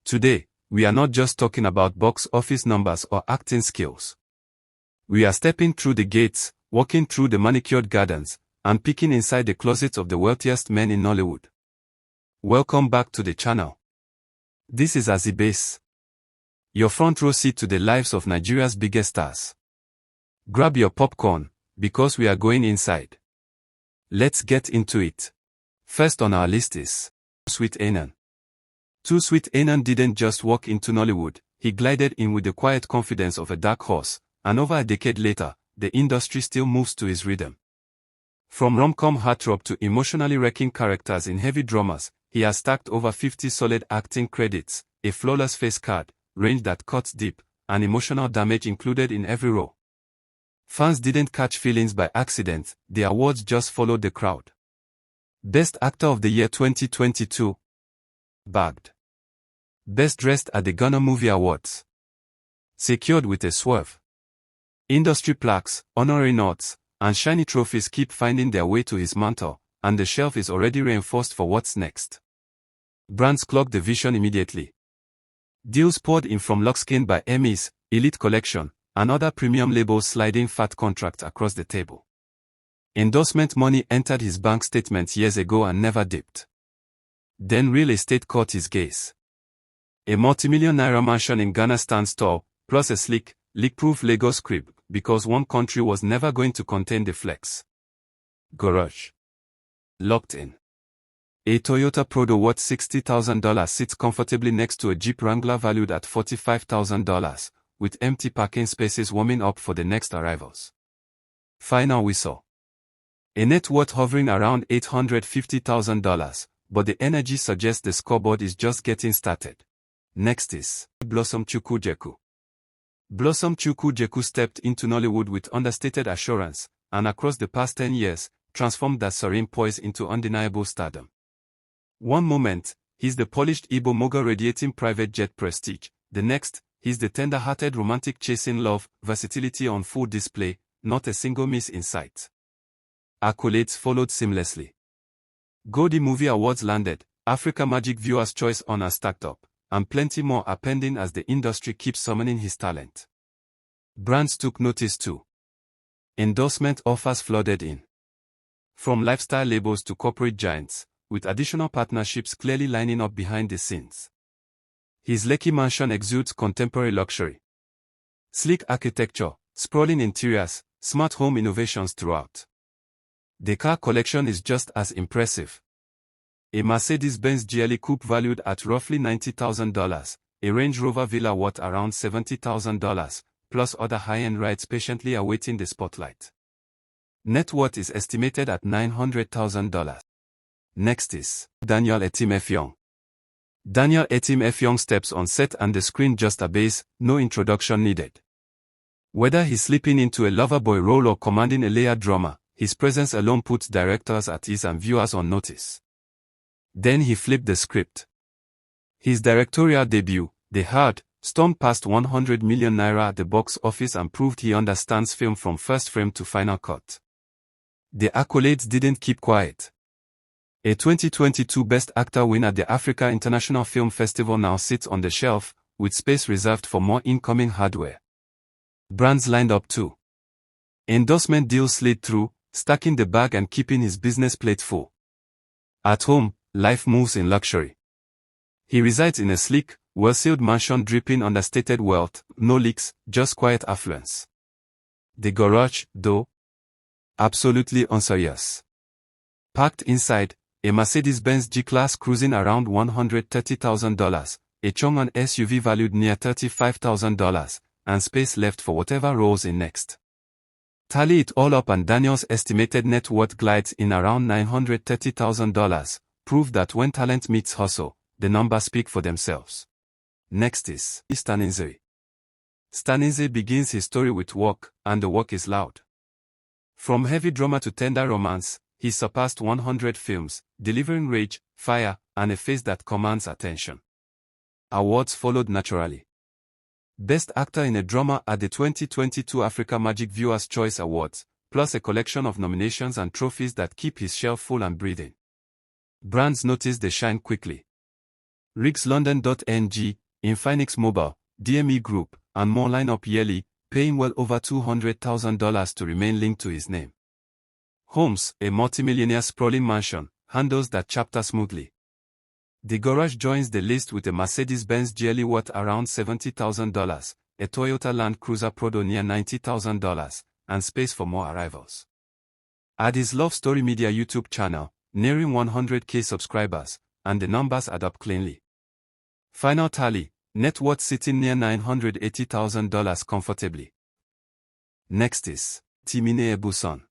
Today, we are not just talking about box office numbers or acting skills. We are stepping through the gates, walking through the manicured gardens, and peeking inside the closets of the wealthiest men in Nollywood. Welcome back to the channel. This is Azibase, your front row seat to the lives of Nigeria's biggest stars. Grab your popcorn, because we are going inside. Let's get into it. First on our list is Too Sweet Anan. Too Sweet Anan didn't just walk into Nollywood, he glided in with the quiet confidence of a dark horse, and over a decade later, the industry still moves to his rhythm. From rom-com heartthrob to emotionally wrecking characters in heavy dramas, he has stacked over 50 solid acting credits, a flawless face card, range that cuts deep, and emotional damage included in every role. Fans didn't catch feelings by accident, the awards just followed the crowd. Best Actor of the Year 2022. Bagged. Best Dressed at the Ghana Movie Awards. Secured with a swerve. Industry plaques, honorary nods, and shiny trophies keep finding their way to his mantle, and the shelf is already reinforced for what's next. Brands clocked the vision immediately. Deals poured in from Luxkin by Emmys, Elite Collection, and other premium labels sliding fat contracts across the table. Endorsement money entered his bank statement years ago and never dipped. Then real estate caught his gaze. A multi-million naira mansion in Ghana stands tall, plus a sleek, leak-proof Lagos crib, because one country was never going to contain the flex. Garage. Locked in. A Toyota Prado worth $60,000 sits comfortably next to a Jeep Wrangler valued at $45,000, with empty parking spaces warming up for the next arrivals. Final whistle. A net worth hovering around $850,000, but the energy suggests the scoreboard is just getting started. Next is Blossom Chukwujeku. Blossom Chukwujeku stepped into Nollywood with understated assurance, and across the past 10 years, transformed that serene poise into undeniable stardom. One moment, he's the polished Igbo mogul radiating private jet prestige. The next, he's the tender-hearted romantic chasing love, versatility on full display, not a single miss in sight. Accolades followed seamlessly. Goldie Movie Awards landed, Africa Magic Viewers' Choice honors stacked up, and plenty more are pending as the industry keeps summoning his talent. Brands took notice too. Endorsement offers flooded in. From lifestyle labels to corporate giants, with additional partnerships clearly lining up behind the scenes. His Lekki mansion exudes contemporary luxury. Sleek architecture, sprawling interiors, smart home innovations throughout. The car collection is just as impressive. A Mercedes-Benz GLE Coupe valued at roughly $90,000, a Range Rover Villa worth around $70,000, plus other high-end rides patiently awaiting the spotlight. Net worth is estimated at $900,000. Next is Daniel Etim Effiong. Daniel Etim Effiong steps on set and the screen just obeys, no introduction needed. Whether he's slipping into a lover boy role or commanding a layered drama, his presence alone puts directors at ease and viewers on notice. Then he flipped the script. His directorial debut, The Hard, stormed past 100 million naira at the box office and proved he understands film from first frame to final cut. The accolades didn't keep quiet. A 2022 Best Actor win at the Africa International Film Festival now sits on the shelf, with space reserved for more incoming hardware. Brands lined up too. Endorsement deals slid through, stacking the bag and keeping his business plate full. At home, life moves in luxury. He resides in a sleek, well-sealed mansion dripping understated wealth, no leaks, just quiet affluence. The garage, though? Absolutely unserious. Packed inside, a Mercedes-Benz G-Class cruising around $130,000, a Chong'an SUV valued near $35,000, and space left for whatever rolls in next. Tally it all up and Daniel's estimated net worth glides in around $930,000, prove that when talent meets hustle, the numbers speak for themselves. Next is Staninze. Staninze begins his story with work, and the work is loud. From heavy drama to tender romance, he surpassed 100 films, delivering rage, fire, and a face that commands attention. Awards followed naturally. Best Actor in a Drama at the 2022 Africa Magic Viewers' Choice Awards, plus a collection of nominations and trophies that keep his shelf full and breathing. Brands noticed the shine quickly. RigsLondon.ng, Infinix Mobile, DME Group, and more line up yearly, paying well over $200,000 to remain linked to his name. Homes, a multimillionaire sprawling mansion, handles that chapter smoothly. The garage joins the list with a Mercedes-Benz GLE worth around $70,000, a Toyota Land Cruiser Prado near $90,000, and space for more arrivals. At his Love Story Media YouTube channel, nearing 100K subscribers, and the numbers add up cleanly. Final tally, net worth sitting near $980,000 comfortably. Next is Timine Ebuson.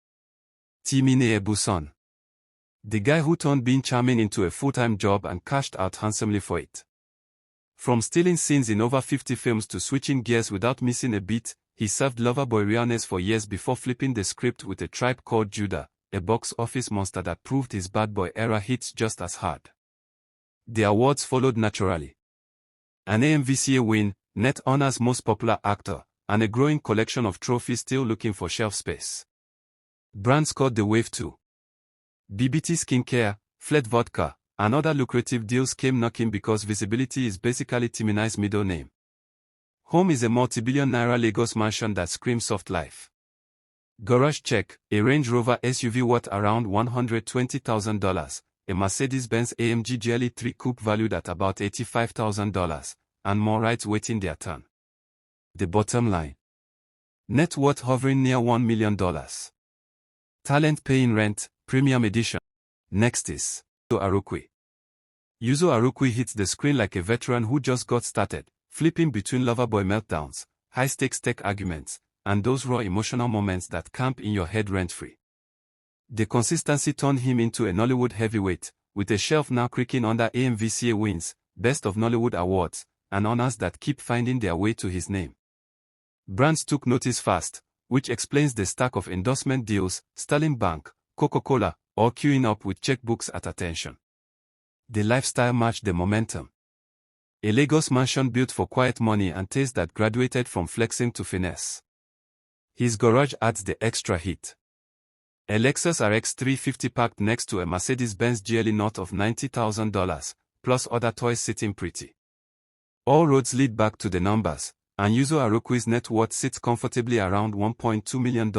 Timine Ebuson. The guy who turned being charming into a full-time job and cashed out handsomely for it. From stealing scenes in over 50 films to switching gears without missing a beat, he served Loverboy realness for years before flipping the script with A Tribe Called Judah, a box office monster that proved his bad boy era hits just as hard. The awards followed naturally. An AMVCA win, net honors most popular actor, and a growing collection of trophies still looking for shelf space. Brands caught the wave too. BBT Skincare, Flet Vodka, and other lucrative deals came knocking because visibility is basically Timine's middle name. Home is a multi-billion naira Lagos mansion that screams soft life. Garage check, a Range Rover SUV worth around $120,000, a Mercedes-Benz AMG GLE 3 Coupe valued at about $85,000, and more rides waiting their turn. The bottom line. Net worth hovering near $1 million. Talent paying rent, premium edition. Next is Yuzo Arukwe. Yuzo Arukwe hits the screen like a veteran who just got started, flipping between Loverboy meltdowns, high-stakes tech arguments, and those raw emotional moments that camp in your head rent-free. The consistency turned him into a Nollywood heavyweight, with a shelf now creaking under AMVCA wins, Best of Nollywood awards, and honors that keep finding their way to his name. Brands took notice fast, which explains the stack of endorsement deals, Sterling Bank, Coca-Cola, all queuing up with checkbooks at attention. The lifestyle matched the momentum. A Lagos mansion built for quiet money and taste that graduated from flexing to finesse. His garage adds the extra heat. A Lexus RX 350 parked next to a Mercedes-Benz GLE north of $90,000, plus other toys sitting pretty. All roads lead back to the numbers, and Yuzo Arukwe's net worth sits comfortably around $1.2 million,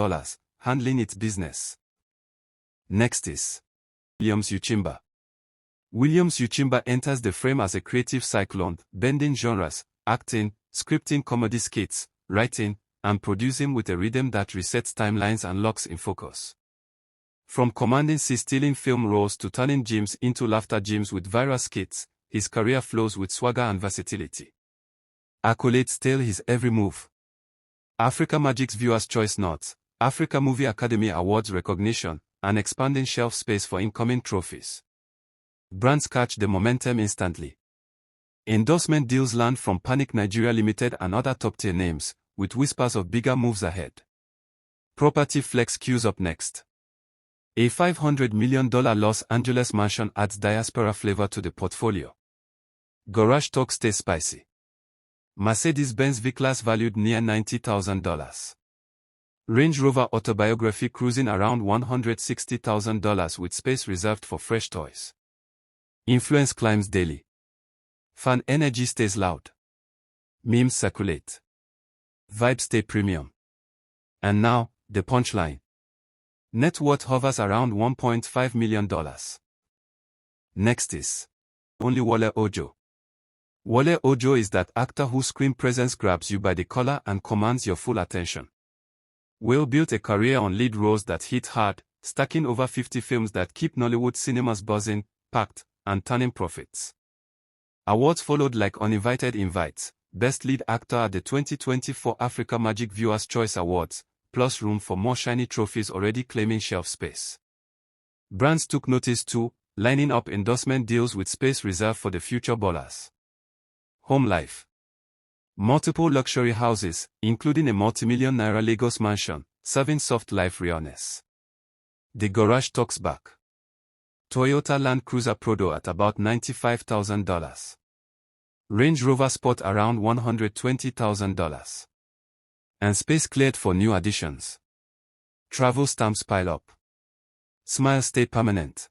handling its business. Next is Williams Uchimba. Williams Uchimba enters the frame as a creative cyclone, bending genres, acting, scripting comedy skits, writing, and producing with a rhythm that resets timelines and locks in focus. From commanding stealing film roles to turning gyms into laughter gyms with viral skits, his career flows with swagger and versatility. Accolades tail his every move. Africa Magic's Viewers' Choice Nods, Africa Movie Academy Awards recognition, and expanding shelf space for incoming trophies. Brands catch the momentum instantly. Endorsement deals land from Panic Nigeria Limited and other top-tier names, with whispers of bigger moves ahead. Property flex queues up next. A $500 million Los Angeles mansion adds diaspora flavor to the portfolio. Garage talk stays spicy. Mercedes-Benz V-Class valued near $90,000. Range Rover autobiography cruising around $160,000 with space reserved for fresh toys. Influence climbs daily. Fan energy stays loud. Memes circulate. Vibes stay premium. And now, the punchline. Net worth hovers around $1.5 million. Next is Only Wole Ojo. Wole Ojo is that actor whose screen presence grabs you by the collar and commands your full attention. Will built a career on lead roles that hit hard, stacking over 50 films that keep Nollywood cinemas buzzing, packed, and turning profits. Awards followed like uninvited invites, Best Lead Actor at the 2024 Africa Magic Viewers' Choice Awards, plus room for more shiny trophies already claiming shelf space. Brands took notice too, lining up endorsement deals with space reserved for the future ballers. Home life. Multiple luxury houses, including a multi-million naira Lagos mansion, serving soft life realness. The garage talks back. Toyota Land Cruiser Prado at about $95,000. Range Rover Sport around $120,000. And space cleared for new additions. Travel stamps pile up. Smiles stay permanent.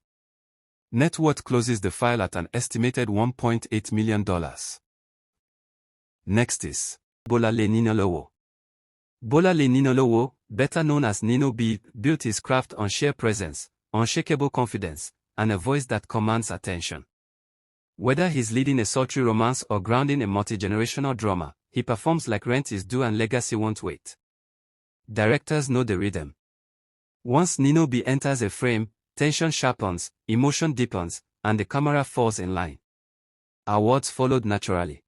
Net worth closes the file at an estimated $1.8 million. Next is Bola Le Ninolowo. Bola Le Ninolowo, better known as Nino B, built his craft on sheer presence, unshakable confidence, and a voice that commands attention. Whether he's leading a sultry romance or grounding a multi-generational drama, he performs like rent is due and legacy won't wait. Directors know the rhythm. Once Nino B enters a frame, tension sharpens, emotion deepens, and the camera falls in line. Awards followed naturally.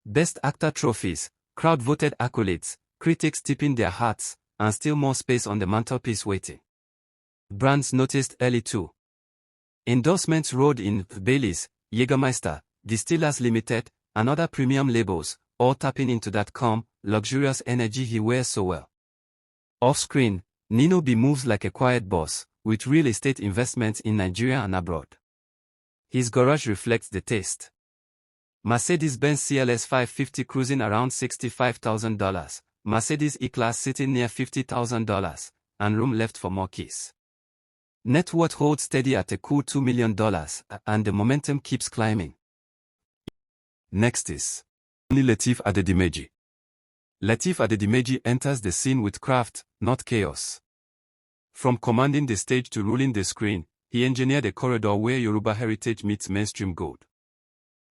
Best Actor trophies, crowd-voted accolades, critics tipping their hats, and still more space on the mantelpiece waiting. Brands noticed early too. Endorsements rolled in: Baileys, Jägermeister, Distillers Limited, and other premium labels, all tapping into that calm, luxurious energy he wears so well. Off-screen, Nino B moves like a quiet boss, with real estate investments in Nigeria and abroad. His garage reflects the taste. Mercedes-Benz CLS 550 cruising around $65,000, Mercedes E-Class sitting near $50,000, and room left for more keys. Net worth holds steady at a cool $2 million, and the momentum keeps climbing. Next is Lateef Adedimeji. Lateef Adedimeji enters the scene with craft, not chaos. From commanding the stage to ruling the screen, he engineered a corridor where Yoruba heritage meets mainstream gold.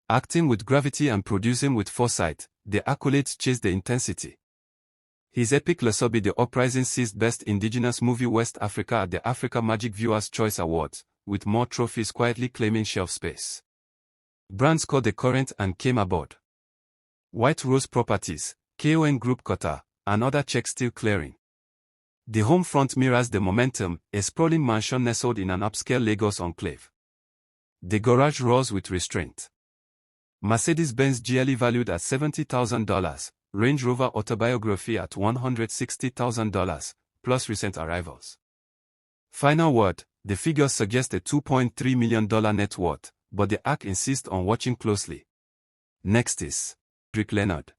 Acting with gravity and producing with foresight, the accolades chase the intensity. His epic Lesobi The Uprising seized Best Indigenous Movie West Africa at the Africa Magic Viewers' Choice Awards, with more trophies quietly claiming shelf space. Brands caught the current and came aboard. White Rose Properties, KON Group Qatar, and other checks still clearing. The home front mirrors the momentum, a sprawling mansion nestled in an upscale Lagos enclave. The garage roars with restraint. Mercedes-Benz GLE valued at $70,000, Range Rover Autobiography at $160,000, plus recent arrivals. Final word, the figures suggest a $2.3 million net worth, but the ARC insists on watching closely. Next is Frederick Leonard.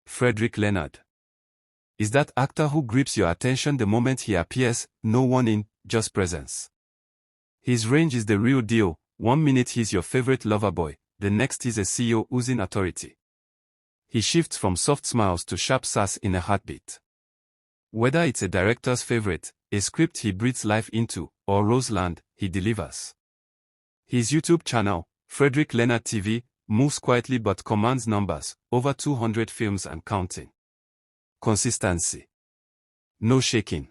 Frederick Leonard is that actor who grips your attention the moment he appears, no warning, just presence. His range is the real deal. 1 minute he's your favorite lover boy, the next he's a CEO oozing authority. He shifts from soft smiles to sharp sass in a heartbeat. Whether it's a director's favorite, a script he breathes life into, or Roseland, he delivers. His YouTube channel, Frederick Leonard TV, moves quietly but commands numbers, over 200 films and counting. Consistency. No shaking.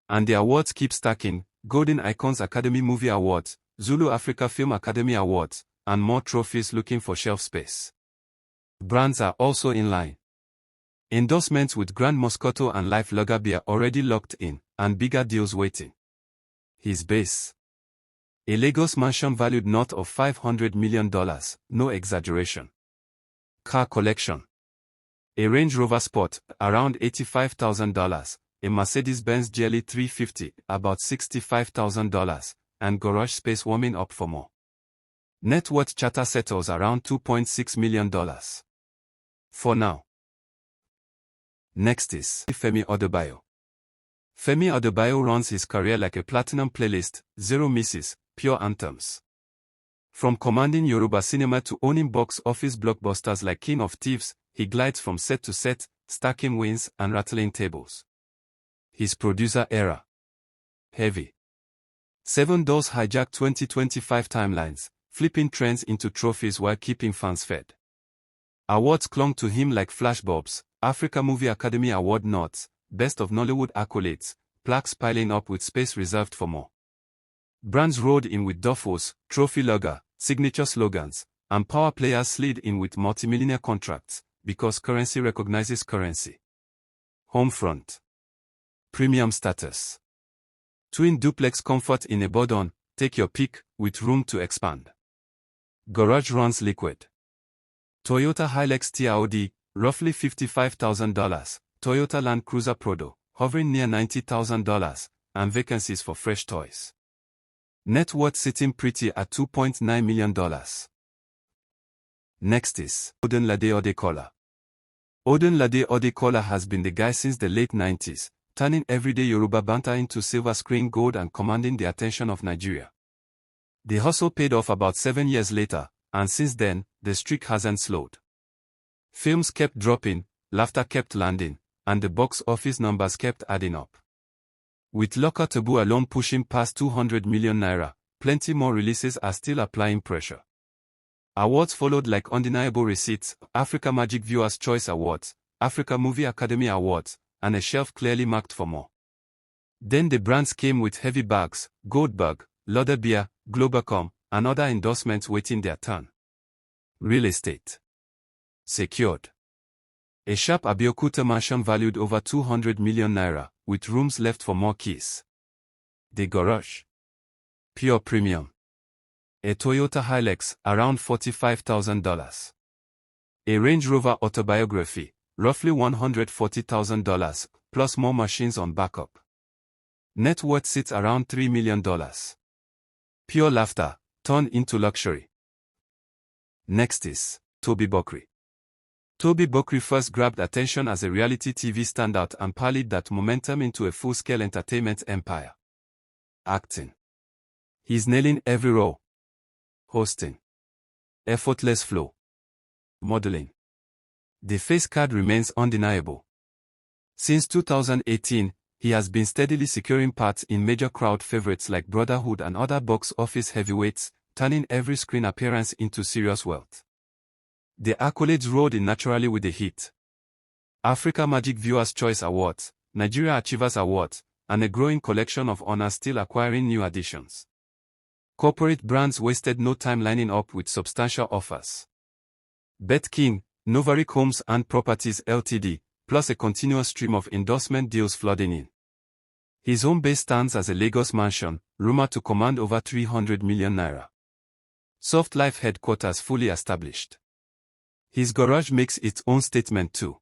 And the awards keep stacking: Golden Icons Academy Movie Awards, Zulu Africa Film Academy Awards, and more trophies looking for shelf space. Brands are also in line. Endorsements with Grand Moscato and Life Lager Beer already locked in, and bigger deals waiting. His base. A Lagos mansion valued north of $500 million, no exaggeration. Car collection. A Range Rover Sport, around $85,000, a Mercedes-Benz GLE 350, about $65,000, and garage space warming up for more. Net worth chatter settles around $2.6 million. For now. Next is Femi Adebayo. Femi Adebayo runs his career like a platinum playlist, zero misses, pure anthems. From commanding Yoruba cinema to owning box office blockbusters like King of Thieves, he glides from set to set, stacking wins and rattling tables. His producer era. Heavy. 7 Doors hijacked 2025 timelines, flipping trends into trophies while keeping fans fed. Awards clung to him like flashbulbs: Africa Movie Academy Award nods, Best of Nollywood accolades, plaques piling up with space reserved for more. Brands rolled in with duffels, trophy logger, signature slogans, and power players slid in with multimillionaire contracts, because currency recognizes currency. Homefront. Premium status. Twin duplex comfort in a Bodon, take your pick, with room to expand. Garage runs liquid. Toyota Hilux TRD, roughly $55,000, Toyota Land Cruiser Prado, hovering near $90,000, and vacancies for fresh toys. Net worth sitting pretty at $2.9 million. Next is Odunlade Odekola. Odunlade Odekola has been the guy since the late 90s, turning everyday Yoruba banter into silver screen gold and commanding the attention of Nigeria. The hustle paid off about 7 years later, and since then, the streak hasn't slowed. Films kept dropping, laughter kept landing, and the box office numbers kept adding up. With Locker Taboo alone pushing past 200 million naira, plenty more releases are still applying pressure. Awards followed like undeniable receipts, Africa Magic Viewers' Choice Awards, Africa Movie Academy Awards, and a shelf clearly marked for more. Then the brands came with heavy bags, Goldberg, Lauderbeer, Globalcom, and other endorsements waiting their turn. Real estate. Secured. A sharp Abeokuta mansion valued over 200 million naira, with rooms left for more keys. The garage. Pure premium. A Toyota Hilux, around $45,000. A Range Rover autobiography, roughly $140,000, plus more machines on backup. Net worth sits around $3 million. Pure laughter, turned into luxury. Next is Toby Bokri. Toby Bokri first grabbed attention as a reality TV standout and parlayed that momentum into a full-scale entertainment empire. Acting. He's nailing every role. Hosting. Effortless flow. Modeling. The face card remains undeniable. Since 2018, he has been steadily securing parts in major crowd favorites like Brotherhood and other box office heavyweights, turning every screen appearance into serious wealth. The accolades rolled in naturally with the hit. Africa Magic Viewers' Choice Awards, Nigeria Achievers Awards, and a growing collection of honors still acquiring new additions. Corporate brands wasted no time lining up with substantial offers. Bet King, Novaric Homes and Properties Ltd., plus a continuous stream of endorsement deals flooding in. His home base stands as a Lagos mansion, rumored to command over 300 million naira. Soft Life headquarters fully established. His garage makes its own statement too.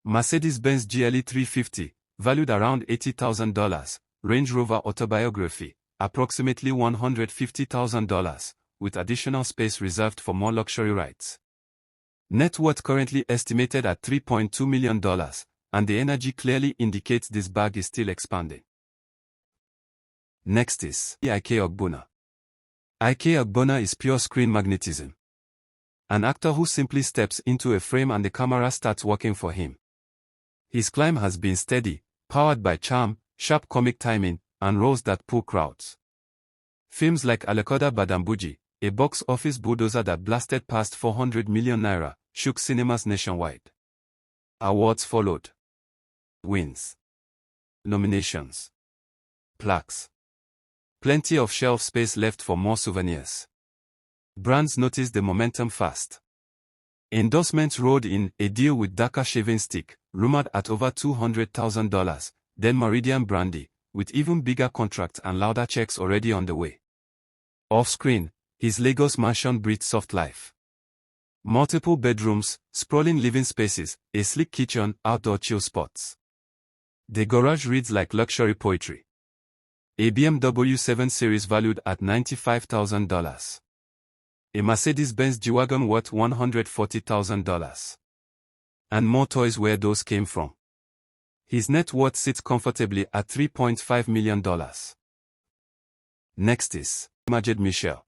Mercedes-Benz GLE 350, valued around $80,000, Range Rover autobiography, approximately $150,000, with additional space reserved for more luxury rides. Net worth currently estimated at $3.2 million, and the energy clearly indicates this bag is still expanding. Next is Ike Ogbonna. Ike Ogbonna is pure screen magnetism. An actor who simply steps into a frame and the camera starts working for him. His climb has been steady, powered by charm, sharp comic timing, and roles that pull crowds. Films like Alekoda Badambuji, a box office bulldozer that blasted past 400 million naira, shook cinemas nationwide. Awards followed. Wins. Nominations. Plaques. Plenty of shelf space left for more souvenirs. Brands noticed the momentum fast. Endorsements rolled in, a deal with Dhaka Shaving Stick, rumored at over $200,000, then Meridian Brandy, with even bigger contracts and louder checks already on the way. Off-screen, his Lagos mansion breathed soft life. Multiple bedrooms, sprawling living spaces, a sleek kitchen, outdoor chill spots. The garage reads like luxury poetry. A BMW 7 Series valued at $95,000. A Mercedes-Benz G-Wagon worth $140,000. And more toys where those came from. His net worth sits comfortably at $3.5 million. Next is Majed Michel.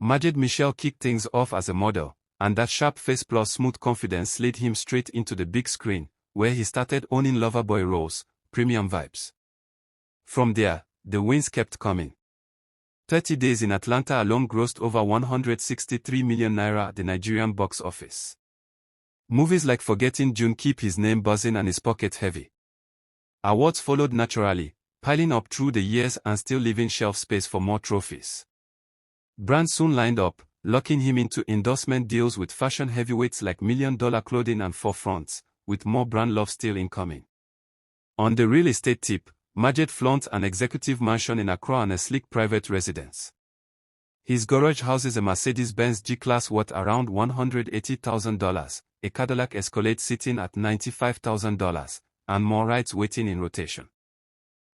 Majed Michel kicked things off as a model, and that sharp face plus smooth confidence led him straight into the big screen, where he started owning loverboy roles, premium vibes. From there, the wins kept coming. 30 Days in Atlanta alone grossed over 163 million naira at the Nigerian box office. Movies like Forgetting June keep his name buzzing and his pocket heavy. Awards followed naturally, piling up through the years and still leaving shelf space for more trophies. Brands soon lined up, locking him into endorsement deals with fashion heavyweights like $1 Million Clothing and Forefronts, with more brand love still incoming. On the real estate tip, Majed flaunts an executive mansion in Accra and a sleek private residence. His garage houses a Mercedes-Benz G-Class worth around $180,000, a Cadillac Escalade sitting at $95,000, and more rides waiting in rotation.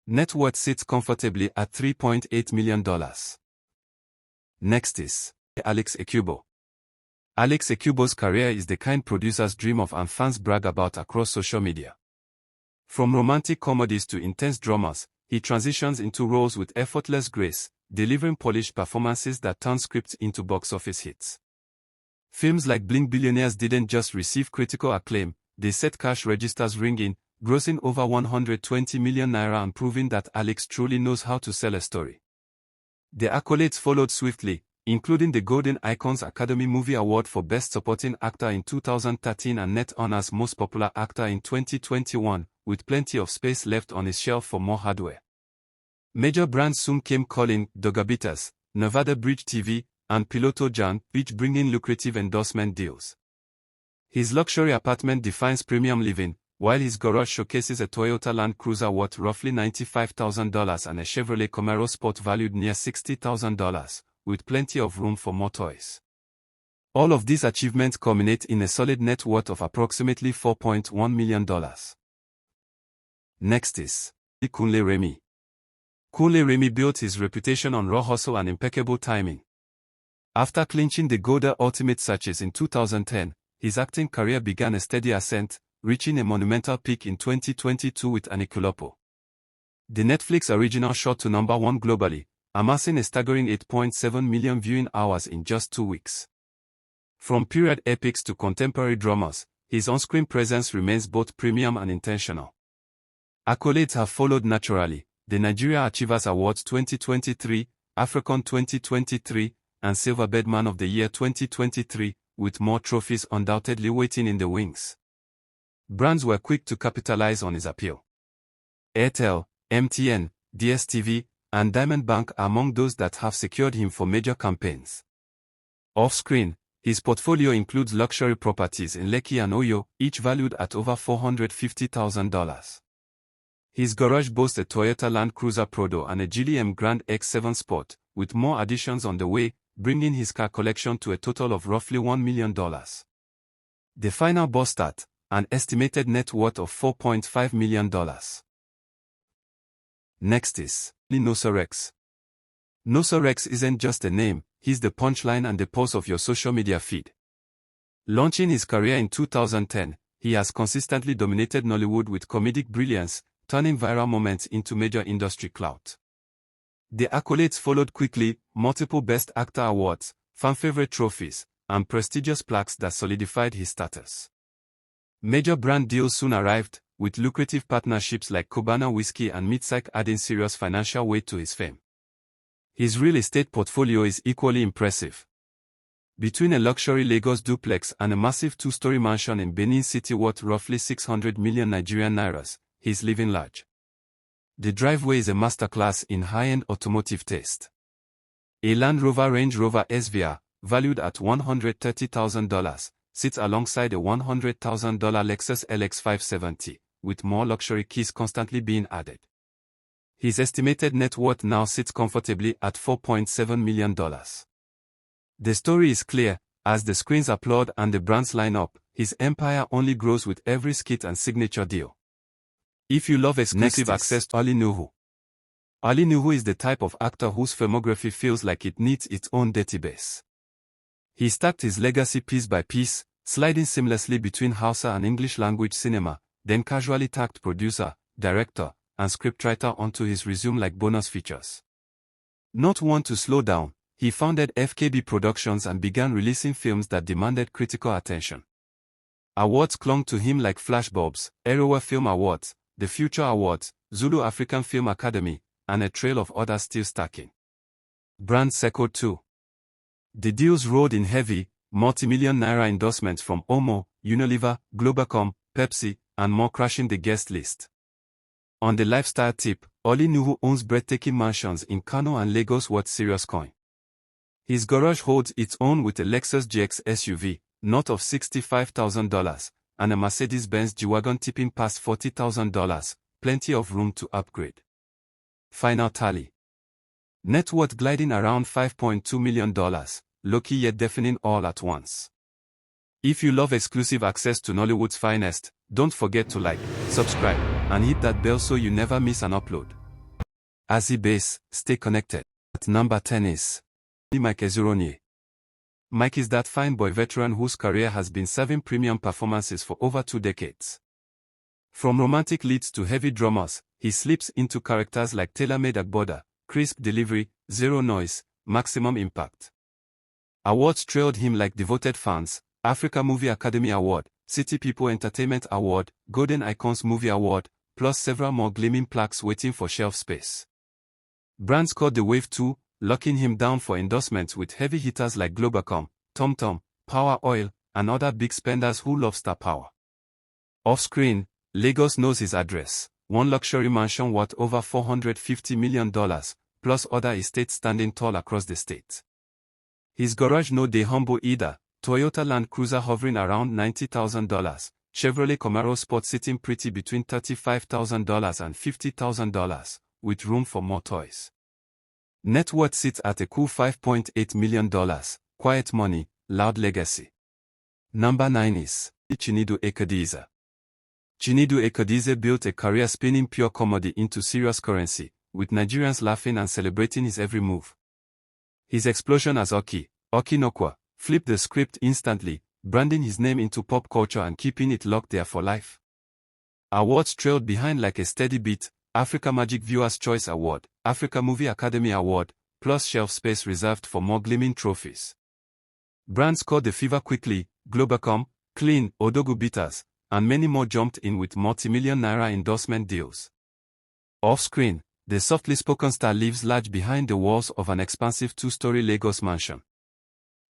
Net worth sits comfortably at $3.8 million. Next is Alex Ekubo. Alex Ekubo's career is the kind producers dream of and fans brag about across social media. From romantic comedies to intense dramas, he transitions into roles with effortless grace, delivering polished performances that turn scripts into box office hits. Films like Blink Billionaires didn't just receive critical acclaim, they set cash registers ringing, grossing over 120 million naira and proving that Alex truly knows how to sell a story. The accolades followed swiftly, including the Golden Icons Academy Movie Award for Best Supporting Actor in 2013 and Net Honors Most Popular Actor in 2021, with plenty of space left on his shelf for more hardware. Major brands soon came calling: Dogabitas, Nevada Bridge TV, and Piloto Jan, each bringing lucrative endorsement deals. His luxury apartment defines premium living, while his garage showcases a Toyota Land Cruiser worth roughly $95,000 and a Chevrolet Camaro Sport valued near $60,000, with plenty of room for more toys. All of these achievements culminate in a solid net worth of approximately $4.1 million. Next is Kunle Remi. Kunle Remi built his reputation on raw hustle and impeccable timing. After clinching the Golden Ultimate Searches in 2010, his acting career began a steady ascent, reaching a monumental peak in 2022 with Anikulapo. The Netflix original shot to #1 globally, amassing a staggering 8.7 million viewing hours in just 2 weeks. From period epics to contemporary dramas, his on-screen presence remains both premium and intentional. Accolades have followed naturally: the Nigeria Achievers Awards 2023, Africon 2023, and Silverbird Man of the Year 2023, with more trophies undoubtedly waiting in the wings. Brands were quick to capitalize on his appeal. Airtel, MTN, DSTV, and Diamond Bank are among those that have secured him for major campaigns. Off-screen, his portfolio includes luxury properties in Lekki and Oyo, each valued at over $450,000. His garage boasts a Toyota Land Cruiser Prado and a Geely M Grand X7 Sport, with more additions on the way, bringing his car collection to a total of roughly $1 million. The final boss stat: an estimated net worth of $4.5 million. Next is Nosorex. Nosorex isn't just a name, he's the punchline and the pulse of your social media feed. Launching his career in 2010, he has consistently dominated Nollywood with comedic brilliance, turning viral moments into major industry clout. The accolades followed quickly: multiple Best Actor awards, fan-favorite trophies, and prestigious plaques that solidified his status. Major brand deals soon arrived, with lucrative partnerships like Cubana Whiskey and Midsyke adding serious financial weight to his fame. His real estate portfolio is equally impressive. Between a luxury Lagos duplex and a massive 2-story mansion in Benin City worth roughly 600 million Nigerian nairas, he's living large. The driveway is a masterclass in high-end automotive taste. A Land Rover Range Rover SVR, valued at $130,000, sits alongside a $100,000 Lexus LX 570, with more luxury keys constantly being added. His estimated net worth now sits comfortably at $4.7 million. The story is clear: as the screens applaud and the brands line up, his empire only grows with every skit and signature deal. If you love exclusive access to Ali Nuhu. Ali Nuhu is the type of actor whose filmography feels like it needs its own database. He stacked his legacy piece by piece, sliding seamlessly between Hausa and English language cinema, then casually tagged producer, director, and scriptwriter onto his resume like bonus features. Not one to slow down, he founded FKB Productions and began releasing films that demanded critical attention. Awards clung to him like flashbulbs: Erowa Film Awards, the Future Awards, Zulu African Film Academy, and a trail of others still stacking. Brands echoed too. The deals rolled in heavy, multi-million naira endorsements from Omo, Unilever, Globacom, Pepsi, and more, crashing the guest list. On the lifestyle tip, Ali Nuhu owns breathtaking mansions in Kano and Lagos worth serious coin. His garage holds its own with a Lexus GX SUV, north of $65,000, and a Mercedes-Benz G-Wagon tipping past $40,000, plenty of room to upgrade. Final tally: net worth gliding around $5.2 million, low-key yet deafening all at once. If you love exclusive access to Nollywood's finest, don't forget to like, subscribe, and hit that bell so you never miss an upload. Azzy Base, stay connected. At number 10 is Mike Ezuronye. Mike is that fine boy veteran whose career has been serving premium performances for over 2 decades. From romantic leads to heavy dramas, he slips into characters like Tailor-Made Agboda, crisp delivery, zero noise, maximum impact. Awards trailed him like devoted fans: Africa Movie Academy Award, City People Entertainment Award, Golden Icons Movie Award, plus several more gleaming plaques waiting for shelf space. Brands caught the wave too, locking him down for endorsements with heavy hitters like Globacom, TomTom, Power Oil, and other big spenders who love star power. Off-screen, Lagos knows his address: one luxury mansion worth over $450 million, plus other estates standing tall across the state. His garage no dey humble either: Toyota Land Cruiser hovering around $90,000, Chevrolet Camaro Sport sitting pretty between $35,000 and $50,000, with room for more toys. Net worth sits at a cool $5.8 million, quiet money, loud legacy. Number 9 is Chinedu Ekedize. Chinedu Ekedize built a career spinning pure comedy into serious currency, with Nigerians laughing and celebrating his every move. His explosion as Okinokwa, flipped the script instantly, branding his name into pop culture and keeping it locked there for life. Awards trailed behind like a steady beat: Africa Magic Viewers' Choice Award, Africa Movie Academy Award, plus shelf space reserved for more gleaming trophies. Brands caught the fever quickly: Globacom, Clean, Odogu Bitters, and many more jumped in with multi-million naira endorsement deals. Off-screen, the softly spoken star lives large behind the walls of an expansive two-story Lagos mansion.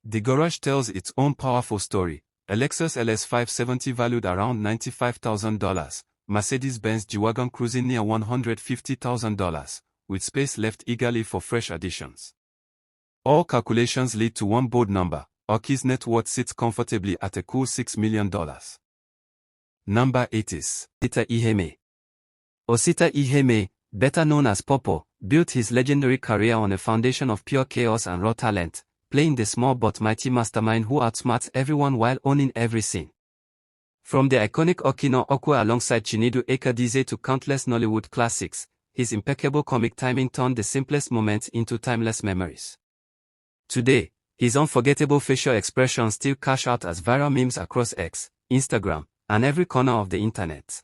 The garage tells its own powerful story: a Lexus LS 570 valued around $95,000, Mercedes-Benz G-Wagon cruising near $150,000, with space left eagerly for fresh additions. All calculations lead to one bold number: Oki's net worth sits comfortably at a cool $6 million. Number 8 is Osita Iheme. Osita Iheme, better known as Popo, built his legendary career on a foundation of pure chaos and raw talent, playing the small but mighty mastermind who outsmarts everyone while owning every scene. From the iconic Okino Okwe alongside Chinedu Ekedize to countless Nollywood classics, his impeccable comic timing turned the simplest moments into timeless memories. Today, his unforgettable facial expressions still cash out as viral memes across X, Instagram, and every corner of the internet.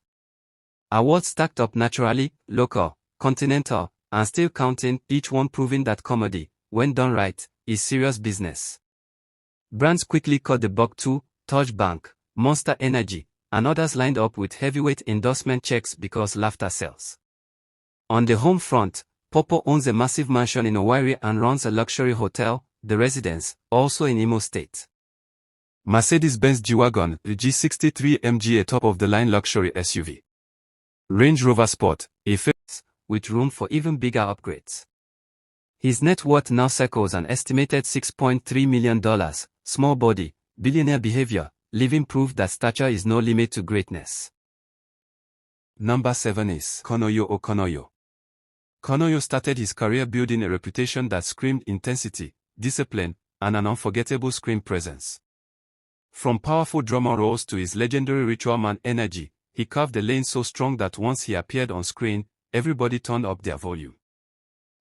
Awards stacked up naturally: local, continental, and still counting, each one proving that comedy, when done right, is serious business. Brands quickly caught the bug too: Touch Bank, Monster Energy, and others lined up with heavyweight endorsement checks because laughter sells. On the home front, Popo owns a massive mansion in Owerri and runs a luxury hotel, The Residence, also in Imo State. Mercedes-Benz G-Wagon, the G63 MG, a top-of-the-line luxury SUV. Range Rover Sport, a face, with room for even bigger upgrades. His net worth now circles an estimated $6.3 million, small body, billionaire behavior, living proof that stature is no limit to greatness. Number 7 is Konoyo Okonoyo. Konoyo started his career building a reputation that screamed intensity, discipline, and an unforgettable screen presence. From powerful drama roles to his legendary ritual man energy, he carved a lane so strong that once he appeared on screen, everybody turned up their volume.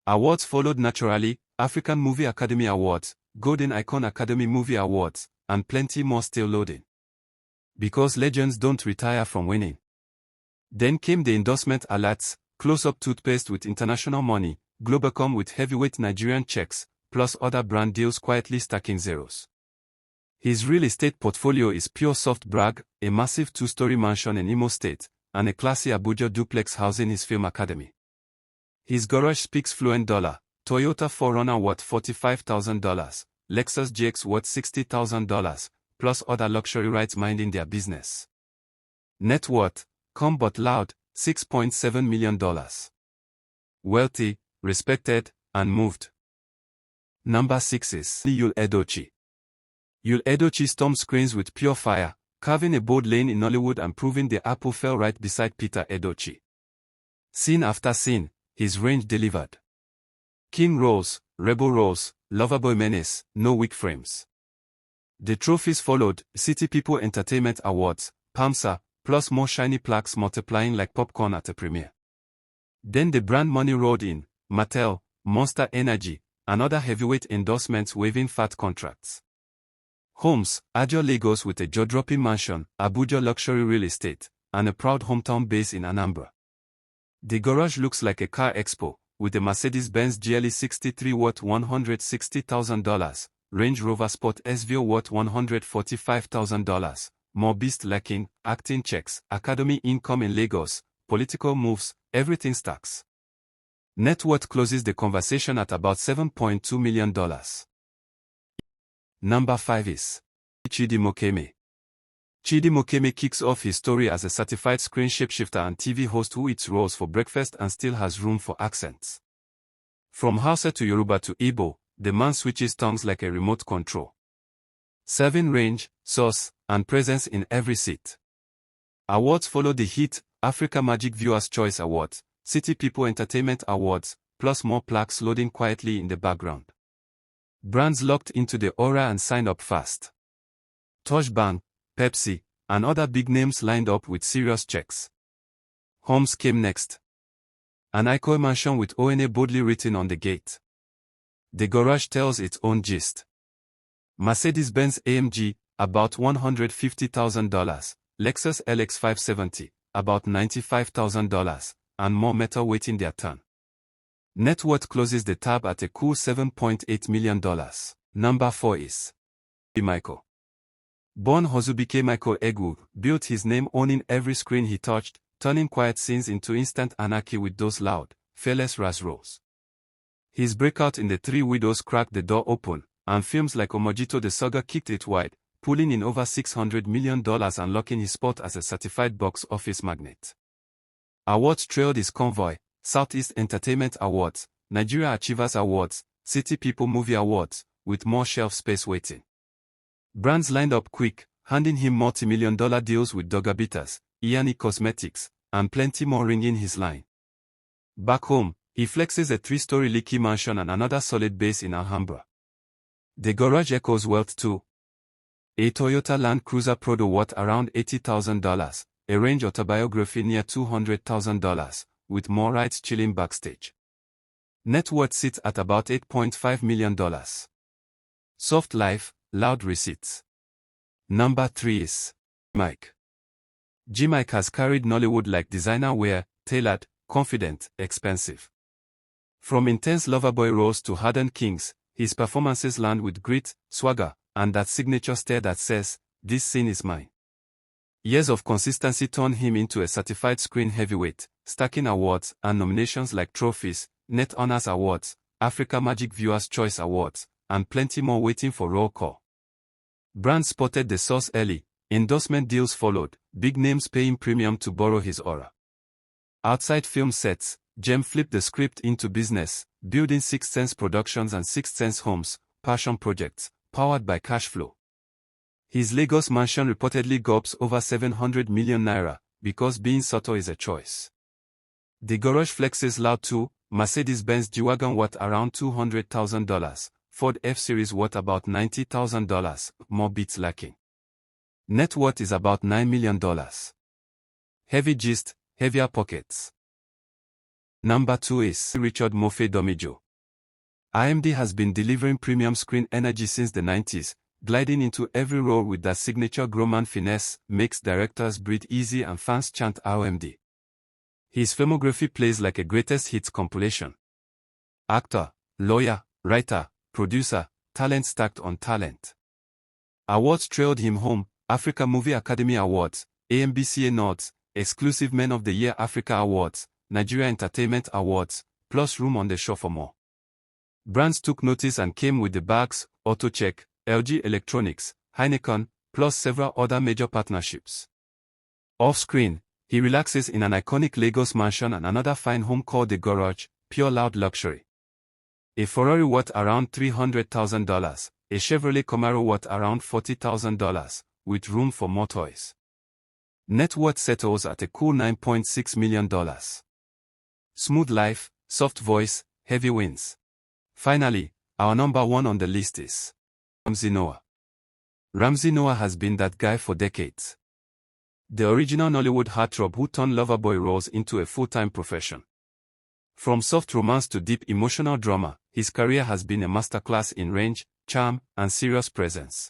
Awards followed naturally: African Movie Academy Awards, Golden Icon Academy Movie Awards, and plenty more still loading. Because legends don't retire from winning. Then came the endorsement alerts: Close-Up toothpaste with international money, Globacom with heavyweight Nigerian checks, plus other brand deals quietly stacking zeros. His real estate portfolio is pure soft brag: a massive two-story mansion in Imo State, and a classy Abuja duplex housing his film academy. His garage speaks fluent dollar: Toyota 4Runner worth $45,000, Lexus GX worth $60,000, plus other luxury rides minding their business. Net worth, calm but loud, $6.7 million. Wealthy, respected, and moved. Number 6 is Yul Edochie. Yul Edochie stormed screens with pure fire, carving a bold lane in Nollywood and proving the apple fell right beside Peter Edochie. Scene after scene, his range delivered. King roles, rebel roles, loverboy menace, no weak frames. The trophies followed: City People Entertainment Awards, PAMSA, plus more shiny plaques multiplying like popcorn at a premiere. Then the brand money rolled in: Mattel, Monster Energy, and other heavyweight endorsements waving fat contracts. Homes: Ajo Lagos with a jaw-dropping mansion, Abuja luxury real estate, and a proud hometown base in Anambra. The garage looks like a car expo: with a Mercedes-Benz GLE 63 worth $160,000, Range Rover Sport SVO worth $145,000, more beast lacking, acting checks, academy income in Lagos, political moves, everything stacks. Net worth closes the conversation at about $7.2 million. Number 5 is Chidi Mokeme. Chidi Mokeme kicks off his story as a certified screen shapeshifter and TV host who eats rolls for breakfast and still has room for accents. From Hausa to Yoruba to Igbo, the man switches tongues like a remote control. Serving range, sauce, and presence in every seat. Awards follow the hit Africa Magic Viewers' Choice Awards, City People Entertainment Awards, plus more plaques loading quietly in the background. Brands locked into the aura and signed up fast. Tosh Bank, Pepsi, and other big names lined up with serious checks. Homes came next. An Iko mansion with ONA boldly written on the gate. The garage tells its own gist. Mercedes-Benz AMG, about $150,000, Lexus LX 570, about $95,000, and more metal waiting their turn. Net worth closes the tab at a cool $7.8 million. Number 4 is Michael. Born Hozubike Michael Egwu, built his name owning every screen he touched, turning quiet scenes into instant anarchy with those loud, fearless ras rolls. His breakout in The Three Widows cracked the door open, and films like Omojito the Saga kicked it wide, pulling in over $600 million and locking his spot as a certified box office magnate. Awards trailed his convoy: Southeast Entertainment Awards, Nigeria Achievers Awards, City People Movie Awards, with more shelf space waiting. Brands lined up quick, handing him multi-million-dollar deals with Dogabitas, Iani Cosmetics, and plenty more ringing his line. Back home, he flexes a 3-story Lekki mansion and another solid base in Alhambra. The garage echoes wealth too. A Toyota Land Cruiser Prado worth around $80,000, a Range autobiography near $200,000, with more rides chilling backstage. Net worth sits at about $8.5 million. Soft life, loud receipts. Number 3 is Mike. G-Mike has carried Nollywood like designer wear, tailored, confident, expensive. From intense loverboy roles to hardened kings, his performances land with grit, swagger, and that signature stare that says, "This scene is mine." Years of consistency turned him into a certified screen heavyweight, stacking awards and nominations like trophies, Net Honors Awards, Africa Magic Viewers' Choice Awards, and plenty more waiting for roll call. Brands spotted the source early, endorsement deals followed, big names paying premium to borrow his aura. Outside film sets, Jem flipped the script into business, building Sixth Sense Productions and Sixth Sense Homes, passion projects, powered by cash flow. His Lagos mansion reportedly gulps over 700 million naira, because being subtle is a choice. The garage flexes loud too, Mercedes-Benz G-Wagon worth around $200,000, Ford F-Series worth about $90,000, more beats lacking. Net worth is about $9 million. Heavy gist, heavier pockets. Number 2 is Richard Mofe Domijo. IMD has been delivering premium screen energy since the 90s, gliding into every role with that signature Grumman finesse, makes directors breathe easy and fans chant IMD. His filmography plays like a greatest hits compilation. Actor, lawyer, writer, producer, talent stacked on talent. Awards trailed him home: Africa Movie Academy Awards, AMBCA Nods, exclusive Men of the Year Africa Awards, Nigeria Entertainment Awards, plus room on the show for more. Brands took notice and came with the bags: AutoCheck, LG Electronics, Heineken, plus several other major partnerships. Off-screen, he relaxes in an iconic Lagos mansion and another fine home called The Garage, pure loud luxury. A Ferrari worth around $300,000, a Chevrolet Camaro worth around $40,000, with room for more toys. Net worth settles at a cool $9.6 million. Smooth life, soft voice, heavy wins. Finally, our number 1 on the list is Ramsey Noah. Ramsey Noah has been that guy for decades. The original Nollywood heartthrob who turned loverboy roles into a full-time profession. From soft romance to deep emotional drama, his career has been a masterclass in range, charm, and serious presence.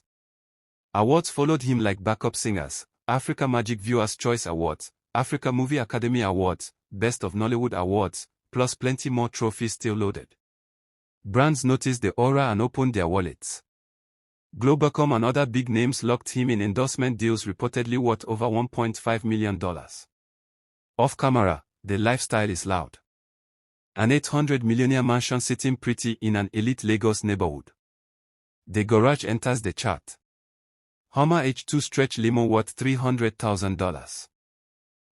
Awards followed him like backup singers: Africa Magic Viewers' Choice Awards, Africa Movie Academy Awards, Best of Nollywood Awards, plus plenty more trophies still loaded. Brands noticed the aura and opened their wallets. Globalcom and other big names locked him in endorsement deals reportedly worth over $1.5 million. Off camera, the lifestyle is loud. An 800-millionaire mansion sitting pretty in an elite Lagos neighborhood. The garage enters the chart. Hummer H2 stretch limo worth $300,000.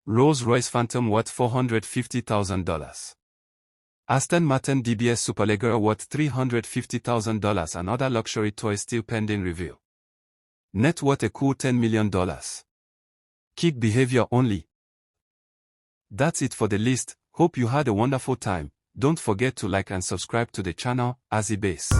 Rolls-Royce Phantom worth $450,000. Aston Martin DBS Superleggera worth $350,000 and other luxury toys still pending review. Net worth a cool $10 million. Kick behavior only. That's it for the list. Hope you had a wonderful time. Don't forget to like and subscribe to the channel, Azzy Base.